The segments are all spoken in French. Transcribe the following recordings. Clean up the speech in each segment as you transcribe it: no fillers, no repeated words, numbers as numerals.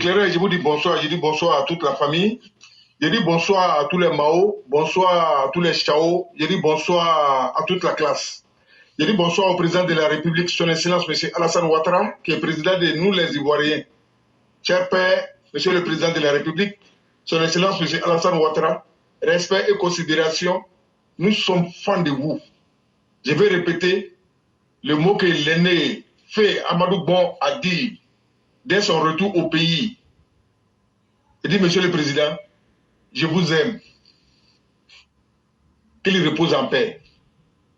éclairé, je vous dis bonsoir. Je dis bonsoir à toute la famille. Je dis bonsoir à tous les Mao, bonsoir à tous les Chao. Je dis bonsoir à toute la classe. Je dis bonsoir au président de la République, son Excellence, M. Alassane Ouattara, qui est président de nous, les Ivoiriens. Cher père, Monsieur le président de la République, son Excellence, M. Alassane Ouattara, respect et considération, nous sommes fans de vous. Je vais répéter le mot que l'aîné fait Amadou Bon a dit dès son retour au pays. Il dit, Monsieur le Président, je vous aime. Qu'il repose en paix.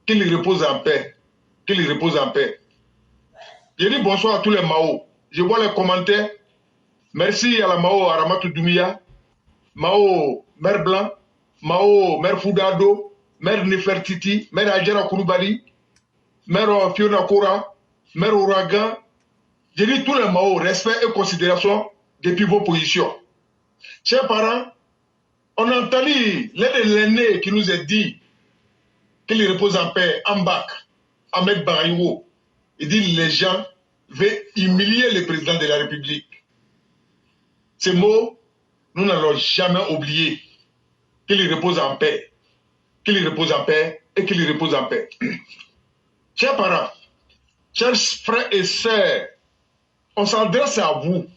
Qu'il repose en paix. Qu'il repose en paix. Je dis bonsoir à tous les Mao. Je vois les commentaires. Merci à la Mao Aramatou Doumia, Mao Mère Blanc, Mao Mère Foudado, Mère Nefertiti, Mère Adjara Kouroubali, Mère Fiona Kora, Mère Ouragan. Je dis tous les Mao, respect et considération depuis vos positions. Chers parents, on a entendu l'un de l'aîné qui nous a dit qu'il repose en paix, en bac, Ahmed Baraïwo. Il dit les gens veulent humilier le président de la République. Ces mots, nous n'allons jamais oublier. Qu'il repose en paix. Qu'il repose en paix et qu'il repose en paix. Chers parents, chers frères et sœurs, on s'adresse à vous.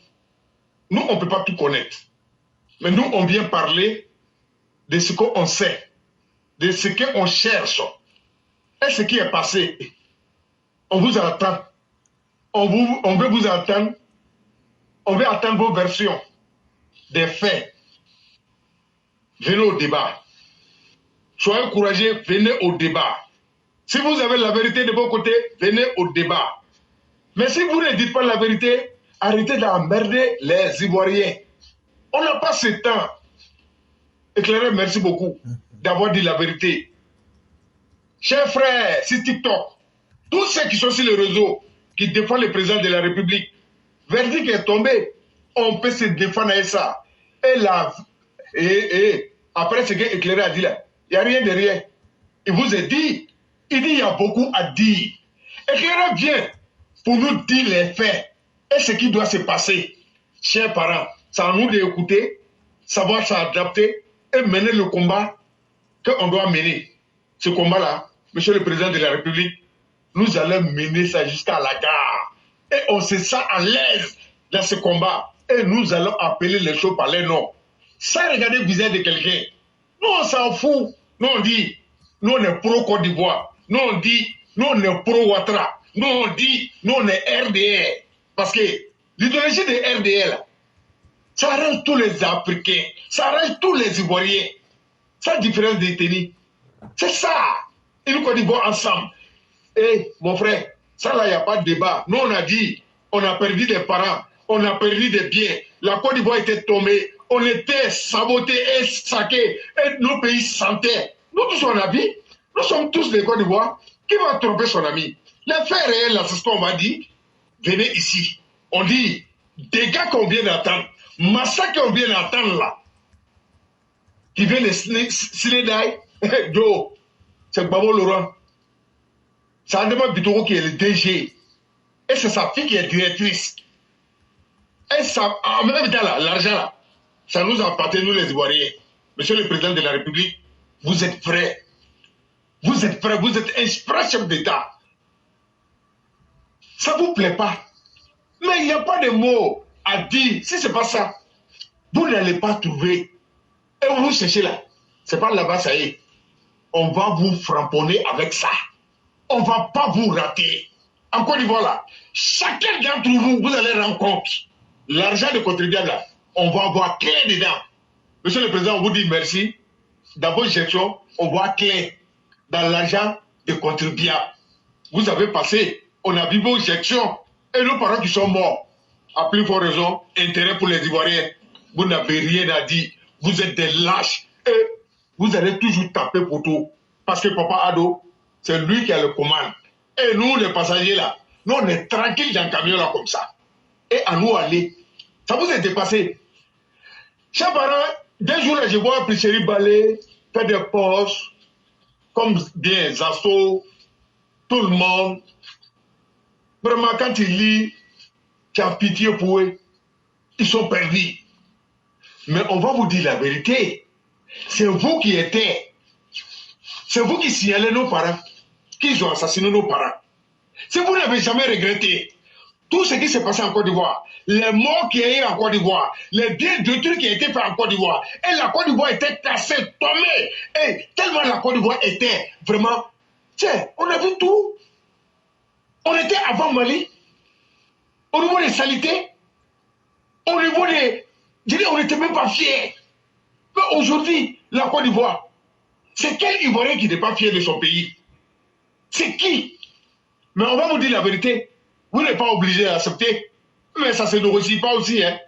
Nous, on ne peut pas tout connaître. Mais nous, on vient parler de ce qu'on sait, de ce qu'on cherche et ce qui est passé. On vous attend. On veut vous entendre. On veut attendre vos versions des faits. Venez au débat. Soyez courageux, venez au débat. Si vous avez la vérité de vos côtés, venez au débat. Mais si vous ne dites pas la vérité, arrêtez d'emmerder les Ivoiriens. On n'a pas ce temps. Éclairé, merci beaucoup d'avoir dit la vérité. Chers frères, sur TikTok, tous ceux qui sont sur le réseau, qui défendent le président de la République, verdict est tombé. On peut se défendre avec ça. Et après ce que Éclairé a dit là, il n'y a rien derrière. Il vous a dit, il dit il y a beaucoup à dire. Éclairé vient pour nous dire les faits et ce qui doit se passer. Chers parents, c'est à nous d'écouter, savoir s'adapter et mener le combat qu'on doit mener. Ce combat-là, Monsieur le Président de la République, nous allons mener ça jusqu'à la gare. Et on se sent à l'aise dans ce combat. Et nous allons appeler les choses par les noms. Sans regarder le visage de quelqu'un. Nous, on s'en fout. Nous, on dit, nous, on est pro-Côte d'Ivoire. Nous, on dit, nous, on est pro-Ouattara. Nous, on dit, nous, on est RDR. Parce que l'idéologie de RDR, là, ça arrange tous les Africains. Ça arrange tous les Ivoiriens. Sans différence d'ethnie. C'est ça. Et nous, Côte d'Ivoire, ensemble. Et, mon frère, ça, là, il n'y a pas de débat. Nous, on a dit, on a perdu des parents. On a perdu des biens. La Côte d'Ivoire était tombée. On était sabotés et saqués. Et nos pays sentaient. Nous tous, on a vu. Nous sommes tous des Côte d'Ivoire. Qui va tromper son ami? Les faits réels, là, c'est ce qu'on va dire. Venez ici. On dit, dégâts qu'on vient d'attendre. Massacre qu'on vient d'attendre là. Qui vient de Sinédaï. Joe, c'est Babo Laurent. C'est Andema Bitoro qui est le DG. Et c'est sa fille qui est directrice. Et ça, en même temps, l'argent là, ça nous appartient, nous les Ivoiriens. Monsieur le Président de la République, vous êtes prêts. Vous êtes prêts, vous êtes un chef d'État. Ça ne vous plaît pas. Mais il n'y a pas de mots à dire. Si ce n'est pas ça, vous n'allez pas trouver. Et vous cherchez là. Ce n'est pas là-bas, ça y est. On va vous framponner avec ça. On ne va pas vous rater. En Côte d'Ivoire, là, chacun d'entre vous, vous allez rendre compte. L'argent de contribuable, là, on va avoir clé dedans. Monsieur le Président, on vous dit merci. Dans vos gestions, on voit clé dans l'argent de contribuable. Vous avez passé, on a vu vos gestions et nos parents qui sont morts. À plus forte raison, intérêt pour les Ivoiriens. Vous n'avez rien à dire. Vous êtes des lâches et vous allez toujours taper pour tout. Parce que Papa Ado, c'est lui qui a le commande. Et nous, les passagers là, nous, on est tranquilles dans le camion là comme ça. Et à nous aller. Ça vous est dépassé. Chers parents, des jours là, je vois Priscilla Ballet faire des postes, comme bien Zasso, tout le monde. Vraiment, quand il lit, tu as pitié pour eux. ils sont perdus. Mais on va vous dire la vérité. C'est vous qui signalez nos parents, qu'ils ont assassiné nos parents. Si vous n'avez jamais regretté tout ce qui s'est passé en Côte d'Ivoire, les morts qu'il y a eu en Côte d'Ivoire, les biens de trucs qui ont été faits en Côte d'Ivoire, et la Côte d'Ivoire était cassée, tombée, et tellement la Côte d'Ivoire était vraiment... Tiens, on a vu tout. On était avant Mali, au niveau des saletés, au niveau des... Je dis, on n'était même pas fiers. Mais aujourd'hui, la Côte d'Ivoire, c'est quel Ivoirien qui n'est pas fier de son pays? C'est qui? Mais on va vous dire la vérité. Vous n'êtes pas obligé d'accepter. Mais ça ne se négocie pas aussi. Hein.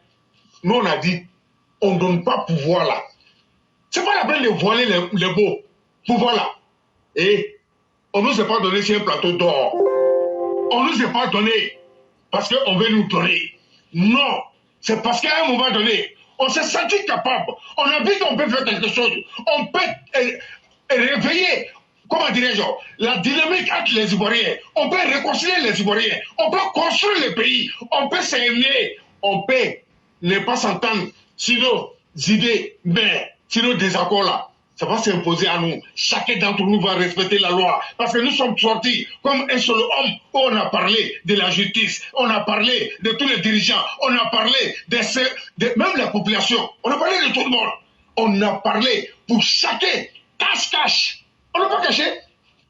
Nous, on a dit, on ne donne pas pouvoir là. Ce n'est pas la peine de voiler les beaux. Pouvoir là. Et on ne nous a pas donné sur un plateau d'or. On ne nous a pas donné parce qu'on veut nous donner. Non. C'est parce qu'à un moment donné, on s'est senti capable. On a vu qu'on peut faire quelque chose. On peut réveiller, comment dirais-je, la dynamique entre les Ivoiriens. On peut réconcilier les Ivoiriens. On peut construire le pays. On peut s'aimer. On peut ne pas s'entendre sur nos idées, mais sur nos désaccords là. Ça va s'imposer à nous. Chacun d'entre nous va respecter la loi. Parce que nous sommes sortis comme un seul homme où on a parlé de la justice. On a parlé de tous les dirigeants. On a parlé même la population. On a parlé de tout le monde. On a parlé pour chacun. Cache-cache. On n'a pas caché.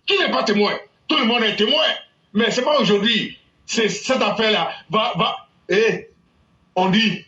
Qui n'est pas témoin? Tout le monde est témoin. Mais ce n'est pas aujourd'hui. C'est cette affaire-là. Et on dit,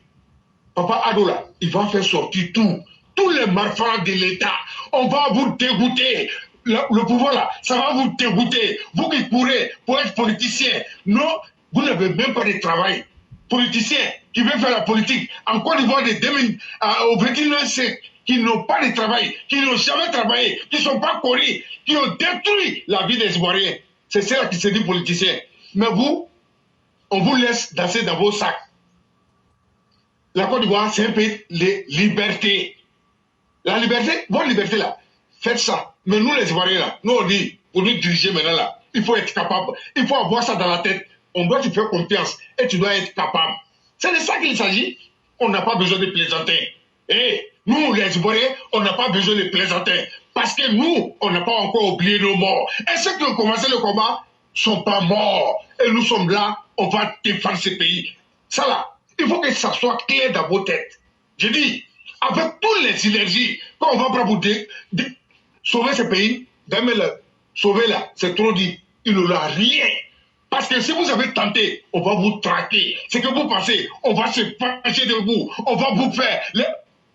Papa Adoula, il va faire sortir tout. Tous les malfrats de l'État, on va vous dégoûter. Le pouvoir là, ça va vous dégoûter. Vous qui courez pour être politicien, non, vous n'avez même pas de travail. Politicien qui veut faire la politique, en Côte d'Ivoire au 21e siècle, qui n'ont pas de travail, qui n'ont jamais travaillé, qui ne sont pas connus, qui ont détruit la vie des Ivoiriens. C'est ça qui se dit politicien. Mais vous, on vous laisse danser dans vos sacs. La Côte d'Ivoire, c'est un pays de liberté. La liberté, votre liberté là, faites ça. Mais nous les Ivoiriens là, nous on dit, pour nous diriger maintenant là, il faut être capable, il faut avoir ça dans la tête. On doit te faire confiance et tu dois être capable. C'est de ça qu'il s'agit. On n'a pas besoin de plaisanter. Et nous les Ivoiriens, on n'a pas besoin de plaisanter. Parce que nous, on n'a pas encore oublié nos morts. Et ceux qui ont commencé le combat ne sont pas morts. Et nous sommes là, on va défendre ce pays. Ça là, il faut que ça soit clair dans vos têtes. Je dis, avec toutes les synergies qu'on va prendre pour sauver ce pays, sauver là, c'est trop dit, il n'aura rien. Parce que si vous avez tenté, on va vous traquer. Ce que vous pensez, on va se fâcher de vous, on va vous faire.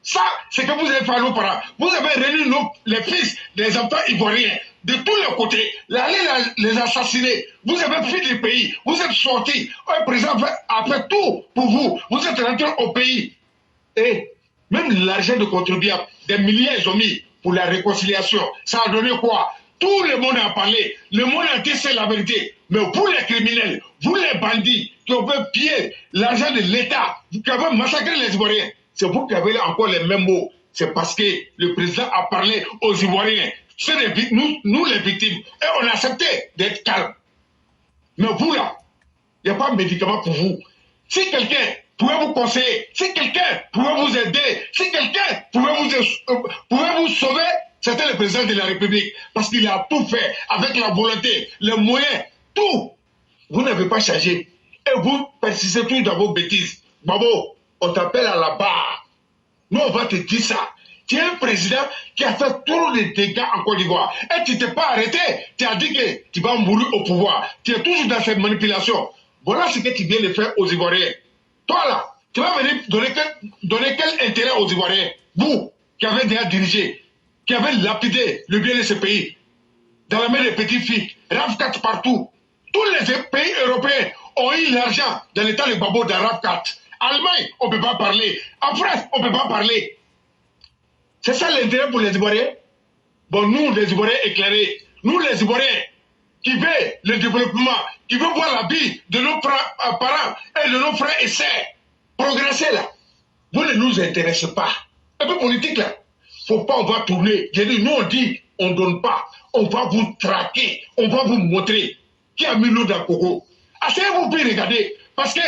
Ça, c'est que vous avez fait à nos parents. Vous avez réuni les fils des enfants ivoiriens de tous les côtés, aller les assassiner. Vous avez fui le pays, vous êtes sortis. Un président a fait tout pour vous. Vous êtes rentrés au pays. Et même l'argent de contribuables, des milliers ils ont mis pour la réconciliation. Ça a donné quoi? Tout le monde a parlé. Le monde entier sait la vérité. Mais vous les criminels, vous les bandits qui ont fait piller l'argent de l'État, qui avez massacré les Ivoiriens, c'est vous qui avez encore les mêmes mots. C'est parce que le président a parlé aux Ivoiriens. C'est nous les victimes. Et on a accepté d'être calme. Mais vous là, il n'y a pas de médicament pour vous. Si quelqu'un pouvait vous conseiller, si quelqu'un pouvait vous aider, si quelqu'un pouvait vous sauver, c'était le président de la République. Parce qu'il a tout fait avec la volonté, les moyens, tout. Vous n'avez pas changé. Et vous persistez tous dans vos bêtises. Babo, on t'appelle à la barre. Nous, on va te dire ça. Tu es un président qui a fait trop de dégâts en Côte d'Ivoire. Et tu ne t'es pas arrêté. Tu as dit que tu vas mourir au pouvoir. Tu es toujours dans cette manipulation. Voilà ce que tu viens de faire aux Ivoiriens. Toi là, tu vas venir donner quel intérêt aux Ivoiriens? Vous, qui avez déjà dirigé, qui avez lapidé le bien de ce pays, dans la main des petites filles, RAV4 partout. Tous les pays européens ont eu l'argent dans l'état de Babo de RAV4. Allemagne, on ne peut pas parler. En France, on ne peut pas parler. C'est ça l'intérêt pour les Ivoiriens? Bon, nous, les Ivoiriens éclairés, nous, les Ivoiriens, qui veulent le développement, qui veulent voir la vie de nos parents et de nos frères et sœurs progresser là, vous ne nous intéressez pas. Un peu politique là, faut pas, on va tourner. J'ai dit, nous on dit, on ne donne pas. On va vous traquer, on va vous montrer qui a mis l'eau dans le coco. Asseyez-vous puis regardez, parce que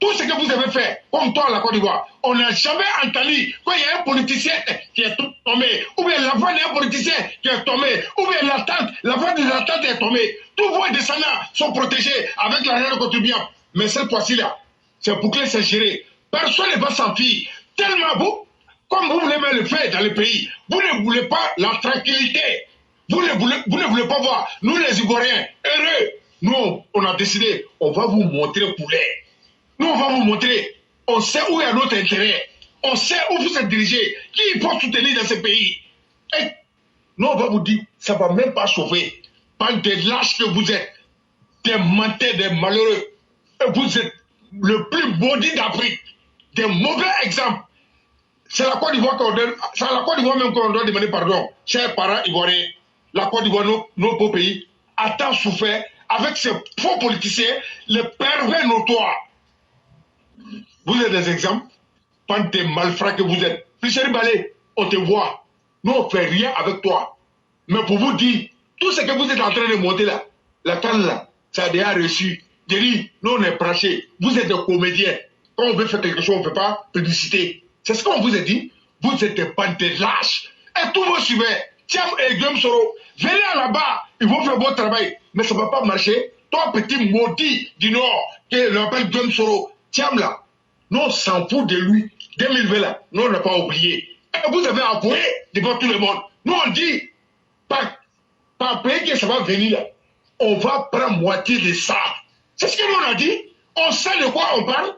Tout ce que vous avez fait, comme toi à la Côte d'Ivoire, on n'a jamais entendu qu'il y a un politicien qui est tombé, ou bien l'enfant d'un politicien qui est tombé, ou bien l'enfant de la tante est tombé. Tous vos descendants sont protégés avec l'argent de contribuable. Mais cette fois-ci-là, c'est bouclé, c'est géré. Personne ne va s'enfuir. Tellement vous, comme vous voulez mettre le fait dans le pays, vous ne voulez pas la tranquillité. Vous ne voulez pas voir, nous les Ivoiriens, heureux. Nous, on a décidé, on va vous montrer le poulet. Nous, on va vous montrer. On sait où est notre intérêt. On sait où vous êtes dirigés. Qui il faut soutenir dans ce pays. Et nous, on va vous dire, ça ne va même pas sauver. Pas des lâches que vous êtes. Des menteurs, des malheureux. Et vous êtes le plus maudit d'Afrique. Des mauvais exemples. C'est la Côte d'Ivoire qu'on donne. C'est à la Côte d'Ivoire même qu'on doit demander pardon. Chers parents ivoiriens, la Côte d'Ivoire, nos beaux pays, a tant souffert avec ces faux politiciens, les pervers notoires. Vous êtes des exemples, pas des malfrats que vous êtes. Richard Balé, on te voit. Nous, on ne fait rien avec toi. Mais pour vous dire, tout ce que vous êtes en train de monter là, la canne là, ça a déjà reçu. J'ai dit, nous, on est branchés. Vous êtes des comédiens. Quand on veut faire quelque chose, on ne fait pas publicité. C'est ce qu'on vous a dit. Vous êtes des bandes de lâches. Et tous vos suiveurs, Thiam et Guillaume Soro, venez là-bas, ils vont faire bon travail. Mais ça ne va pas marcher. Toi, petit maudit du Nord, qui l'appelle Guillaume Soro, Thiam là, nous, on s'en fout de lui. 2020 là, nous, on n'a pas oublié. Et vous avez avoué devant tout le monde. Nous, on dit, par pays que ça va venir là, on va prendre moitié de ça. C'est ce que nous, on a dit. On sait de quoi on parle.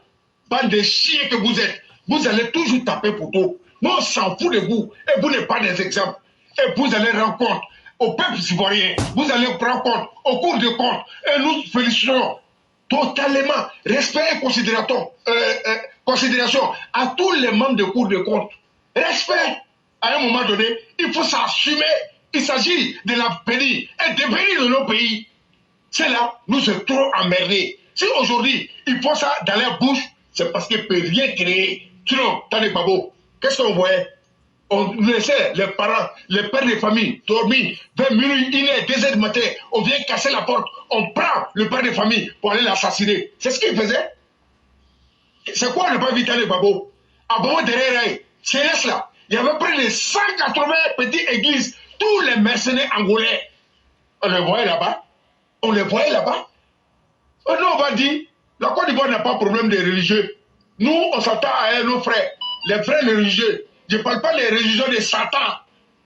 Bande de chiens que vous êtes. Vous allez toujours taper pour tout. Nous, on s'en fout de vous. Et vous n'êtes pas des exemples. Et vous allez rendre compte au peuple ivoirien. Vous allez prendre compte au cours de compte. Et nous félicitons totalement. Respect et considération à tous les membres de cours de compte. Respect. À un moment donné, il faut s'assumer. Il s'agit de l'avenir et devenir de nos pays. C'est là, nous sommes trop emmerdés. Si aujourd'hui, ils font ça dans leur bouche, c'est parce qu'ils ne peuvent rien créer. Sinon, t'as des babos. Qu'est-ce qu'on voyait? On laissait les parents, les pères de famille dormir vers minuit, 1h, 2h du matin. On vient casser la porte. On prend le père de famille pour aller l'assassiner. C'est ce qu'ils faisaient. C'est quoi ne pas éviter les babos? À Bobo derrière, c'est là. Il y avait près de 180 petites églises. Tous les mercenaires angolais. On les voyait là-bas. On les voyait là-bas. Nous, on va dire, la Côte d'Ivoire n'a pas de problème de religieux. Nous, on s'attend à nos frères, les frères religieux. Je ne parle pas des religions de Satan.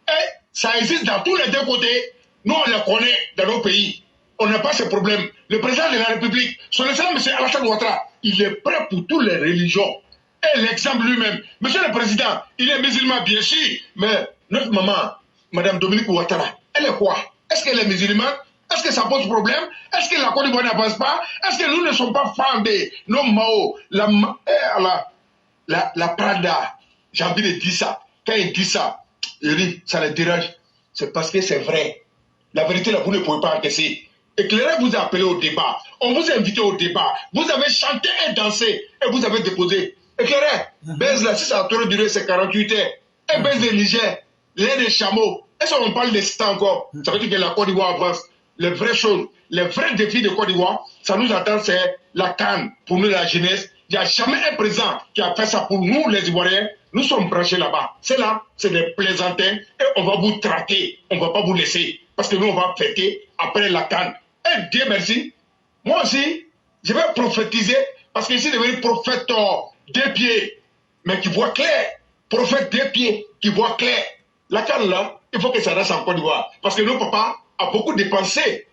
Et ça existe dans tous les deux côtés. Nous, on les connaît dans nos pays. On n'a pas ce problème. Le président de la République, son excellence, M. Alassane Ouattara, il est prêt pour toutes les religions. Et l'exemple lui-même. Monsieur le président, il est musulman, bien sûr, mais notre maman, Mme Dominique Ouattara, elle est quoi? Est-ce qu'elle est musulmane? Est-ce que ça pose problème? Est-ce que la Côte d'Ivoire n'avance pas? Est-ce que nous ne sommes pas fans de nos Mao, la Prada? J'ai envie de dire ça. Quand il dit ça, il dit, ça les dérange. C'est parce que c'est vrai. La vérité, là, vous ne pouvez pas encaisser. Éclairé vous a appelé au débat. On vous a invité au débat. Vous avez chanté et dansé et vous avez déposé. Éclairé, baise là, si ça a trop duré, c'est 48 heures. Et baise de Niger, l'air des chameaux. Est-ce qu'on parle de ça encore? Ça veut dire que la Côte d'Ivoire avance. Les vraies choses, les vrais défis de Côte d'Ivoire, ça nous attend, c'est la canne pour nous, la jeunesse. Il n'y a jamais un président qui a fait ça pour nous, les Ivoiriens. Nous sommes branchés là-bas. C'est là, c'est des plaisantins et on va vous traquer. On ne va pas vous laisser. Parce que nous, on va fêter après la canne. Et Dieu merci. Moi aussi, je vais prophétiser parce que ici, devenu prophète des pieds, mais qui voit clair. Prophète des pieds, qui voit clair. La canne là, il faut que ça reste en Côte d'Ivoire. Parce que nos papas ont beaucoup dépensé.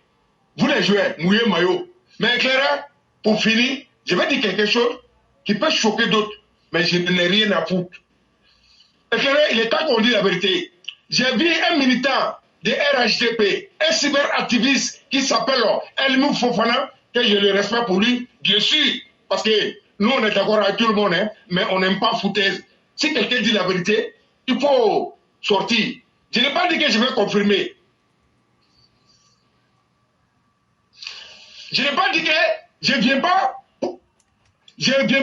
Vous les jouez, mouillé maillot. Mais éclaireur, pour finir, je vais dire quelque chose qui peut choquer d'autres, mais je n'ai rien à foutre. Éclaireur, il est temps qu'on dise la vérité. J'ai vu un militant de RHDP, un cyberactiviste qui s'appelle Elmou Fofana, que je le respecte pour lui, bien sûr, parce que nous on est d'accord avec tout le monde, hein, mais on n'aime pas foutaise. Si quelqu'un dit la vérité, il faut sortir. Je n'ai pas dit que je vais confirmer. Je n'ai pas dit que je ne viens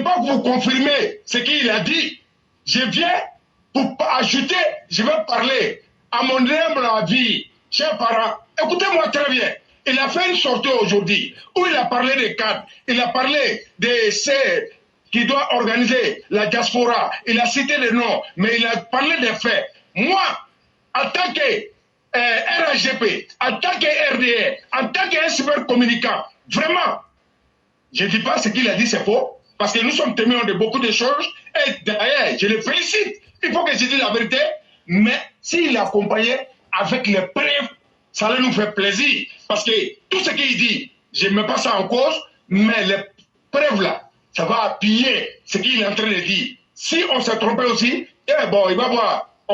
pas vous confirmer ce qu'il a dit. Je viens pour ajouter, je vais parler à mon humble avis, chers parents. Écoutez-moi très bien. Il a fait une sortie aujourd'hui où il a parlé des cadres, il a parlé de ces qui doit organiser la diaspora. Il a cité des noms, mais il a parlé des faits. Moi, en tant que RHGP, en tant que RDR, en tant que super communicant, vraiment, je ne dis pas ce qu'il a dit, c'est faux, parce que nous sommes témoins de beaucoup de choses, et d'ailleurs, je le félicite. Il faut que je dise la vérité, mais s'il accompagnait avec les preuves, ça allait nous faire plaisir. Parce que tout ce qu'il dit, je ne mets pas ça en cause, mais les preuves là, ça va appuyer ce qu'il est en train de dire. Si on s'est trompé aussi, eh bon, on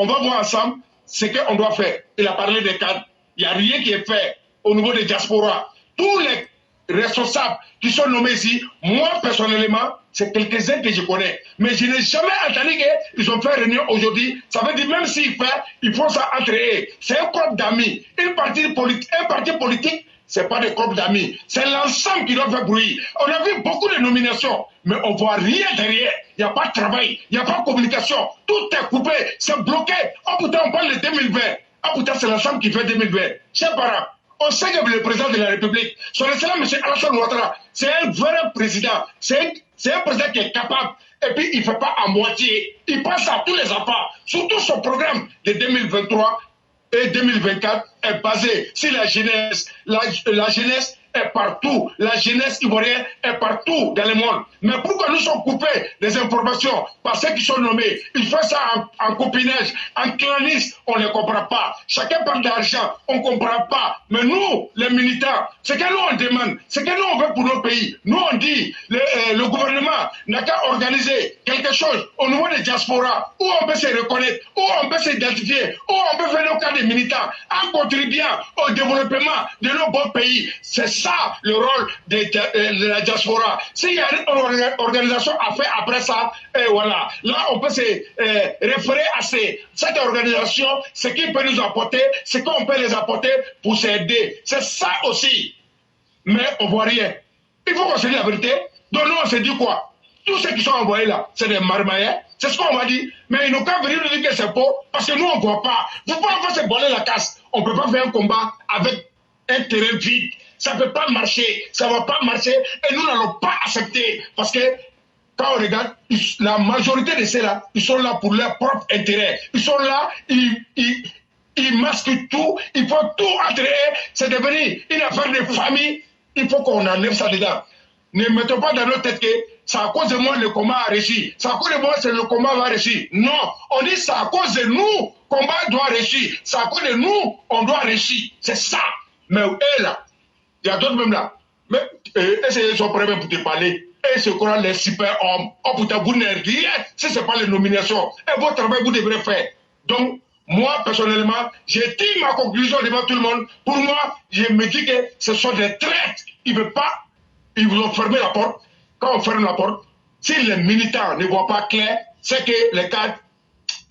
va voir ensemble ce qu'on doit faire. Il a parlé des cadres. Il n'y a rien qui est fait au niveau des diasporas. Tous les responsables qui sont nommés ici, moi personnellement, c'est quelques-uns que je connais. Mais je n'ai jamais entendu qu'ils ont fait réunion aujourd'hui. Ça veut dire même s'ils font, ils font ça entre eux. C'est un groupe d'amis. Un parti politique, c'est pas des groupes d'amis. C'est l'ensemble qui doit faire bruit. On a vu beaucoup de nominations, mais on voit rien derrière. Il n'y a pas de travail, il n'y a pas de communication. Tout est coupé, c'est bloqué. Oh putain, on parle de 2020. Ah putain, c'est l'ensemble qui fait 2020. Chers parents, on sait que le président de la République, son excellence M. Alassane Ouattara, c'est un vrai président. C'est un président qui est capable. Et puis, il ne fait pas à moitié. Il passe à tous les appâts. Surtout son programme de 2023 et 2024 est basé sur la jeunesse. La jeunesse est partout. La jeunesse ivoirienne est partout dans le monde. Mais pourquoi nous sommes coupés des informations par ceux qui sont nommés? Ils font ça en copinage, en clanisme, on ne comprend pas. Chacun parle d'argent, on ne comprend pas. Mais nous, les militants, ce que nous on demande, ce que nous on veut pour nos pays, nous on dit, le gouvernement n'a qu'à organiser quelque chose au niveau des diasporas, où on peut se reconnaître, où on peut s'identifier, où on peut faire nos cas de militants, en contribuant au développement de nos bons pays. C'est ça le rôle de la diaspora. S'il y a une organisation à faire après ça, et voilà. Là, on peut se référer à cette organisation, ce qui peut nous apporter, ce qu'on peut les apporter pour s'aider. C'est ça aussi. Mais on ne voit rien. Il faut qu'on se dise la vérité. Donc nous, on se dit quoi? Tous ceux qui sont envoyés là, c'est des marmaillais. C'est ce qu'on va dire. Mais ils n'ont qu'à venir nous dire que c'est faux, parce que nous, on ne voit pas. Vous pouvez pas se voiler la casse. On ne peut pas faire un combat avec un terrain vide. Ça ne peut pas marcher, ça ne va pas marcher et nous n'allons pas accepter. Parce que quand on regarde, la majorité de ceux-là, ils sont là pour leur propre intérêt. Ils sont là, ils masquent tout, ils font tout entre eux. C'est devenu une affaire de famille. Il faut qu'on enlève ça dedans. Ne mettons pas dans notre tête que c'est à cause de moi le combat a réussi. C'est à cause de moi que le combat va réussir. Non, on dit c'est à cause de nous le combat doit réussir. C'est à cause de nous on doit réussir. C'est ça. Mais eux là, il y a d'autres même là. Mais ils sont prêts pour te parler. Et ce qu'on a les super hommes. Oh putain, vous n'êtes rien si ce n'est pas les nominations. Et votre travail, vous devrez faire. Donc, moi, personnellement, j'ai dit ma conclusion devant tout le monde. Pour moi, je me dis que ce sont des traites. Ils ne veulent pas. Ils vous ont fermé la porte. Quand on ferme la porte, si les militants ne voient pas clair, c'est que les cadres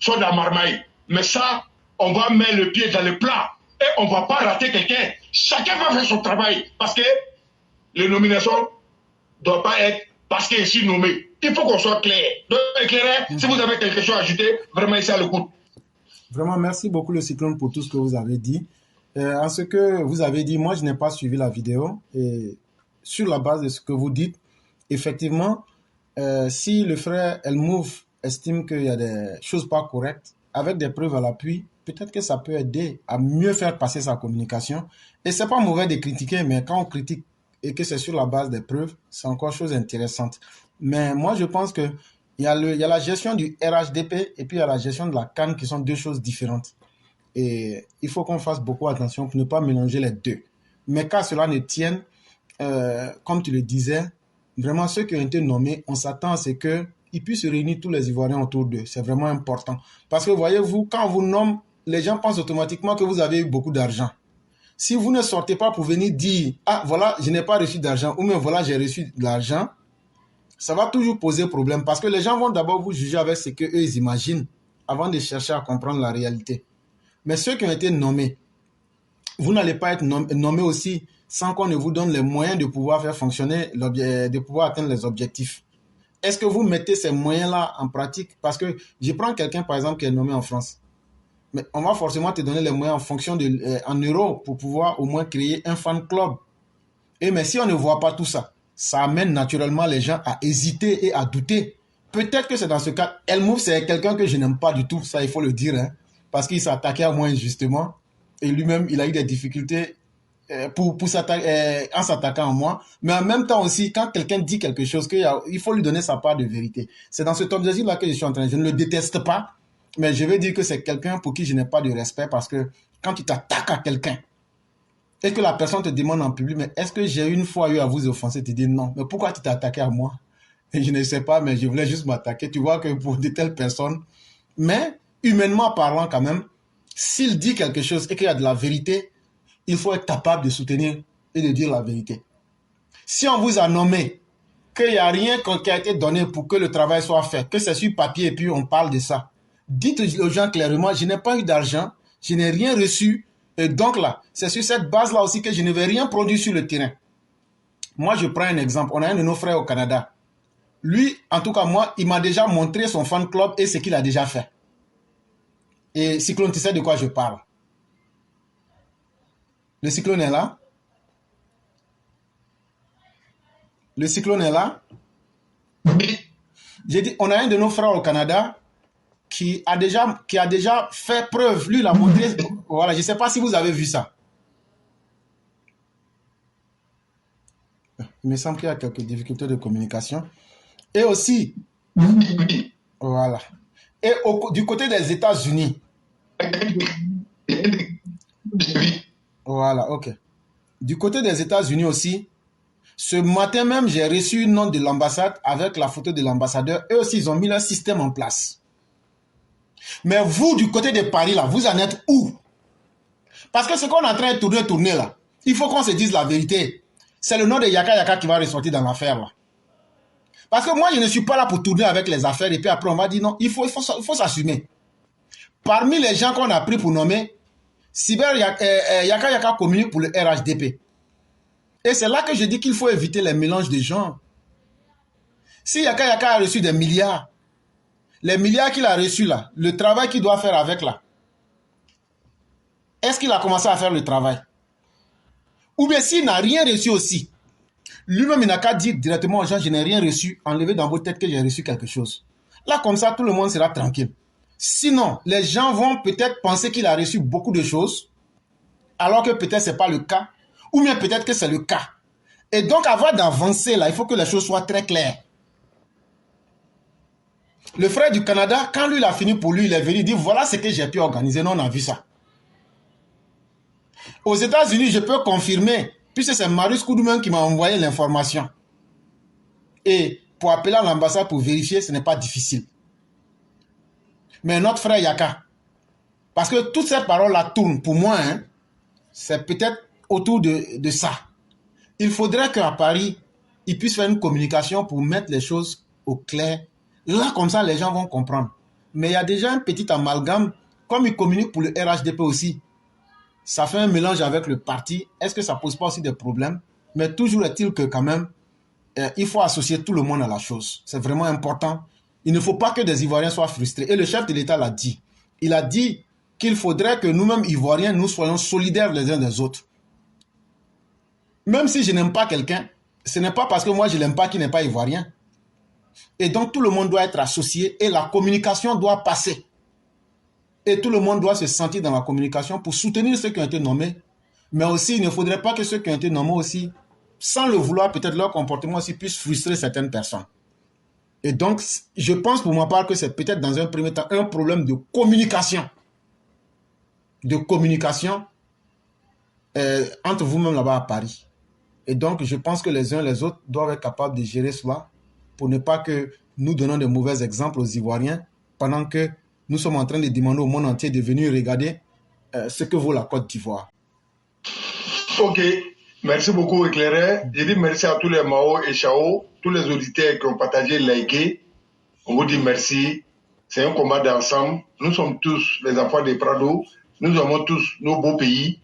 sont dans la marmaille. Mais ça, on va mettre le pied dans le plat. Et on ne va pas rater quelqu'un. Chacun va faire son travail. Parce que les nominations ne doivent pas être parce qu'il est ici nommé. Il faut qu'on soit clair. Donc, éclairé, si vous avez quelque chose à ajouter, vraiment, ici à l'écoute. Vraiment, merci beaucoup, le Cyclone, pour tout ce que vous avez dit. En ce que vous avez dit, moi, je n'ai pas suivi la vidéo. Et sur la base de ce que vous dites, effectivement, si le frère Elmouf estime qu'il y a des choses pas correctes, avec des preuves à l'appui, peut-être que ça peut aider à mieux faire passer sa communication. Et c'est pas mauvais de critiquer, mais quand on critique et que c'est sur la base des preuves, c'est encore chose intéressante. Mais moi, je pense que il y a la gestion du RHDP et puis il y a la gestion de la CAN qui sont deux choses différentes. Et il faut qu'on fasse beaucoup attention pour ne pas mélanger les deux. Mais qu'à cela ne tienne, comme tu le disais, vraiment ceux qui ont été nommés, on s'attend à ce qu'ils puissent réunir tous les Ivoiriens autour d'eux. C'est vraiment important. Parce que voyez-vous, quand on vous nomme, les gens pensent automatiquement que vous avez eu beaucoup d'argent. Si vous ne sortez pas pour venir dire « Ah, voilà, je n'ai pas reçu d'argent » ou même « Voilà, j'ai reçu de l'argent », ça va toujours poser problème parce que les gens vont d'abord vous juger avec ce qu'eux ils imaginent avant de chercher à comprendre la réalité. Mais ceux qui ont été nommés, vous n'allez pas être nommés aussi sans qu'on ne vous donne les moyens de pouvoir faire fonctionner, de pouvoir atteindre les objectifs. Est-ce que vous mettez ces moyens-là en pratique? Parce que je prends quelqu'un, par exemple, qui est nommé en France. Mais on va forcément te donner les moyens en fonction en euros pour pouvoir au moins créer un fan club. Et mais si on ne voit pas tout ça, ça amène naturellement les gens à hésiter et à douter. Peut-être que c'est dans ce cas, El Mouf, c'est quelqu'un que je n'aime pas du tout, ça il faut le dire, hein, parce qu'il s'est attaqué à moi injustement, et lui-même, il a eu des difficultés en s'attaquant à moi. Mais en même temps aussi, quand quelqu'un dit quelque chose, il faut lui donner sa part de vérité. C'est dans cet objectif-là que je suis en train. Je ne le déteste pas, mais je vais dire que c'est quelqu'un pour qui je n'ai pas de respect, parce que quand tu t'attaques à quelqu'un, et que la personne te demande en public, mais est-ce que j'ai une fois eu à vous offenser? Tu dis non. Mais pourquoi tu t'es attaqué à moi? Et je ne sais pas, mais je voulais juste m'attaquer. Tu vois que pour de telles personnes, mais humainement parlant quand même, s'il dit quelque chose et qu'il y a de la vérité, il faut être capable de soutenir et de dire la vérité. Si on vous a nommé qu'il n'y a rien qui a été donné pour que le travail soit fait, que c'est sur papier et puis on parle de ça, dites aux gens clairement, je n'ai pas eu d'argent, je n'ai rien reçu, et donc là, c'est sur cette base-là aussi que je ne vais rien produire sur le terrain. Moi, je prends un exemple. On a un de nos frères au Canada. Lui, en tout cas moi, il m'a déjà montré son fan club et ce qu'il a déjà fait. Et Cyclone, tu sais de quoi je parle? Le Cyclone est là? Le Cyclone est là? Oui. J'ai dit, on a un de nos frères au Canada qui a déjà fait preuve. Lui, il a montré. Voilà, je ne sais pas si vous avez vu ça. Il me semble qu'il y a quelques difficultés de communication. Et aussi, Oui. voilà. Et du côté des États-Unis. Oui. Voilà, ok. Du côté des États-Unis aussi, ce matin même, j'ai reçu une note de l'ambassade avec la photo de l'ambassadeur. Eux aussi, ils ont mis leur système en place. Mais vous, du côté de Paris, là, vous en êtes où? Parce que ce qu'on est en train de tourner là, il faut qu'on se dise la vérité. C'est le nom de Yaka Yaka qui va ressortir dans l'affaire là. Parce que moi, je ne suis pas là pour tourner avec les affaires et puis après on va dire non, il faut s'assumer. Parmi les gens qu'on a pris pour nommer, Yaka Yaka communique pour le RHDP. Et c'est là que je dis qu'il faut éviter les mélanges de gens. Si Yaka Yaka a reçu des milliards, les milliards qu'il a reçus là, le travail qu'il doit faire avec là, est-ce qu'il a commencé à faire le travail? Ou bien s'il n'a rien reçu aussi, lui-même il n'a qu'à dire directement aux gens, je n'ai rien reçu, enlevez dans vos têtes que j'ai reçu quelque chose. Là comme ça, tout le monde sera tranquille. Sinon, les gens vont peut-être penser qu'il a reçu beaucoup de choses, alors que peut-être ce n'est pas le cas, ou bien peut-être que c'est le cas. Et donc avant d'avancer là, il faut que les choses soient très claires. Le frère du Canada, quand lui il a fini pour lui, il est venu dire voilà ce que j'ai pu organiser. Non, on a vu ça. Aux États-Unis, je peux confirmer, puisque c'est Marius Koudoumen qui m'a envoyé l'information. Et pour appeler à l'ambassade pour vérifier, ce n'est pas difficile. Mais notre frère Yaka, parce que toutes ces paroles-là tournent, pour moi, hein, c'est peut-être autour de ça. Il faudrait qu'à Paris, ils puissent faire une communication pour mettre les choses au clair. Là, comme ça, les gens vont comprendre. Mais il y a déjà un petit amalgame, comme ils communiquent pour le RHDP aussi. Ça fait un mélange avec le parti. Est-ce que ça ne pose pas aussi des problèmes? Mais toujours est-il que quand même, il faut associer tout le monde à la chose. C'est vraiment important. Il ne faut pas que des Ivoiriens soient frustrés. Et le chef de l'État l'a dit. Il a dit qu'il faudrait que nous-mêmes, Ivoiriens, nous soyons solidaires les uns des autres. Même si je n'aime pas quelqu'un, ce n'est pas parce que moi je ne l'aime pas qu'il n'est pas Ivoirien. Et donc tout le monde doit être associé et la communication doit passer. Et tout le monde doit se sentir dans la communication pour soutenir ceux qui ont été nommés. Mais aussi, il ne faudrait pas que ceux qui ont été nommés aussi, sans le vouloir, peut-être leur comportement aussi puisse frustrer certaines personnes. Et donc, je pense pour ma part que c'est peut-être dans un premier temps un problème de communication. De communication entre vous-même là-bas à Paris. Et donc, je pense que les uns et les autres doivent être capables de gérer cela pour ne pas que nous donnons de mauvais exemples aux Ivoiriens pendant que nous sommes en train de demander au monde entier de venir regarder ce que vaut la Côte d'Ivoire. Ok, merci beaucoup éclairé. Je dis merci à tous les Mao et Chao, tous les auditeurs qui ont partagé, liké. On vous dit merci. C'est un combat d'ensemble. Nous sommes tous les enfants des Prado. Nous avons tous nos beaux pays.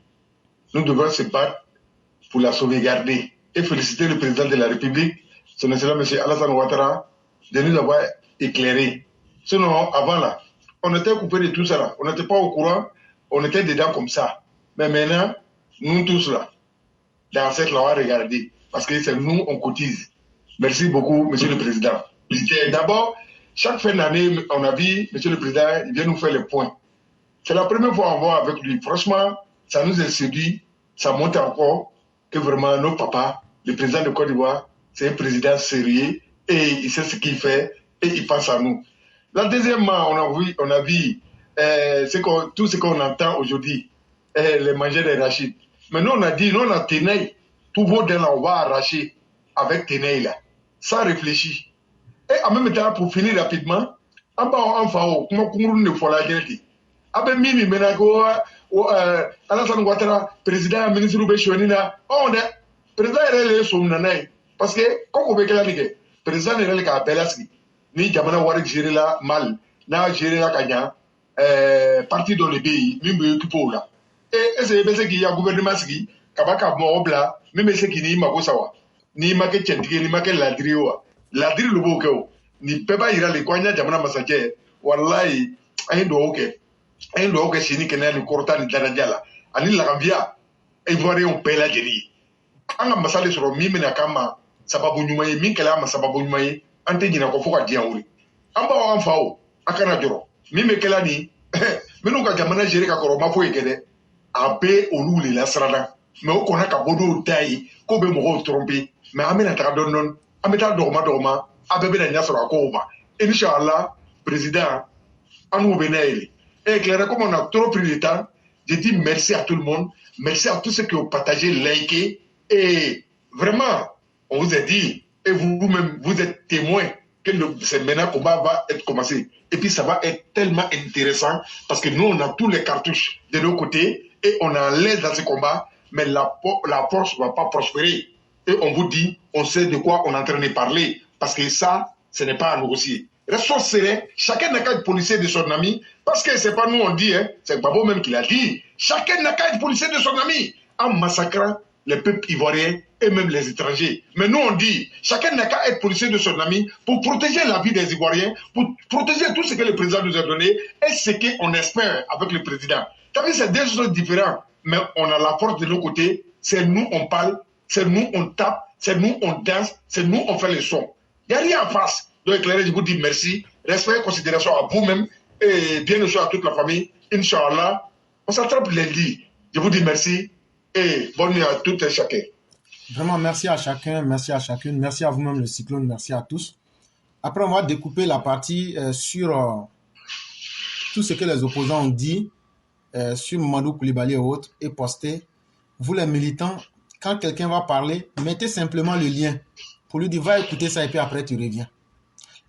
Nous devons se battre pour la sauvegarder. Et féliciter le président de la République, son excellent M. Alassane Ouattara, de nous avoir éclairés. Sinon, avant là, on était coupé de tout ça là. On n'était pas au courant. On était dedans comme ça. Mais maintenant, nous tous là, dans cette loi, regardez. parce que c'est nous, on cotise. Merci beaucoup, Monsieur le Président. D'abord, chaque fin d'année, on a vu, Monsieur le Président, il vient nous faire les points. C'est la première fois qu'on voit avec lui. Franchement, ça nous a séduit, ça montre encore que vraiment nos papas, le président de Côte d'Ivoire, c'est un président sérieux et il sait ce qu'il fait et il pense à nous. La deuxièmement, on a vu tout ce qu'on entend aujourd'hui, les mangeurs d'arachide. Mais nous, on a dit, nous, on a Ténaï, tout vos dents là, on va arracher avec Ténaï là, sans réfléchir. Et en même temps, pour finir rapidement, en bas, en fao, comment on ne faut la gueule. Abe mimi menago Alassane Ouattara président ministre be shonina on est président ele somnanay parce que koko be kala nige président ele ka belaski ni jamana wari gérer la mal na gérer la kanya parti dans le pays mimi occupé là et c'est bese qui ya gouvernement ski kabaka mo obla mimi se ki ni mako sawa ni make chentige ni make ladri wa ladri lo bokeo ni peba ira le kwanya jamana masaje wallahi ayi do okay un doigt que c'est ni kenel le corta ni danadjala ani la gambia ivoirien bɛɛ lajɛlen an ka masale sɔrɔ min bɛna kama sababu ɲuman ye min kɛla ma sababu ɲuman ye an tɛ ɲinɛ kɔ fo ka diɲɛ wuli an b'aw an faw a kana jɔrɔ min bɛ kɛla ni minnu ka jamana géré ka kɔrɔ ma foyi kɛ dɛ a bɛ olu le la sirada mais o kɔnna ka bɔ dɔw ta ye k'o bɛ mɔgɔw tromper mais an bɛna taga dɔɔni dɔɔni an bɛ taa dɔgɔma dɔgɔma a bɛɛ bɛna ɲɛ sɔrɔ a kow ma inchallah président an n'u bɛ n'a ye. Et clairement, comme on a trop pris le temps, je dis merci à tout le monde, merci à tous ceux qui ont partagé, liké. Et vraiment, on vous a dit, et vous-même, vous êtes témoins que ce maintenant combat va être commencé. Et puis ça va être tellement intéressant parce que nous, on a tous les cartouches de nos côtés et on est à l'aise dans ce combat, mais la force ne va pas prospérer. Et on vous dit, on sait de quoi on est en train de parler parce que ça, ce n'est pas à négocier. Restons sereins, chacun n'a qu'à être policier de son ami, parce que c'est pas nous on dit, hein, c'est Babo même qui l'a dit. Chacun n'a qu'à être policier de son ami, en massacrant les peuples ivoiriens et même les étrangers. Mais nous on dit, chacun n'a qu'à être policier de son ami pour protéger la vie des Ivoiriens, pour protéger tout ce que le président nous a donné et ce qu'on espère avec le président. T'as vu, c'est deux choses différentes, mais on a la force de nos côtés, c'est nous on parle, c'est nous on tape, c'est nous on danse, c'est nous on fait les sons. Il n'y a rien en face. Donc, éclairé, je vous dis merci. Respect et considération à vous-même et bien sûr à toute la famille. Inch'Allah, on s'attrape lundi. Je vous dis merci et bonne nuit à toutes et chacun. Vraiment, merci à chacun, merci à chacune, merci à vous-même le cyclone, merci à tous. Après, on va découper la partie sur tout ce que les opposants ont dit sur Mamadou Koulibaly et autres et poster. Vous les militants, quand quelqu'un va parler, mettez simplement le lien pour lui dire va écouter ça et puis après tu reviens.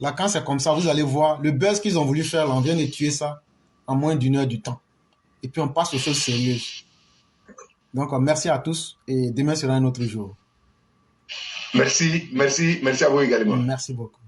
Là, quand c'est comme ça, vous allez voir, le buzz qu'ils ont voulu faire, là, on vient de tuer ça en moins d'une heure du temps. Et puis, on passe aux choses sérieuses. Donc, merci à tous et demain sera un autre jour. Merci à vous également. Merci beaucoup.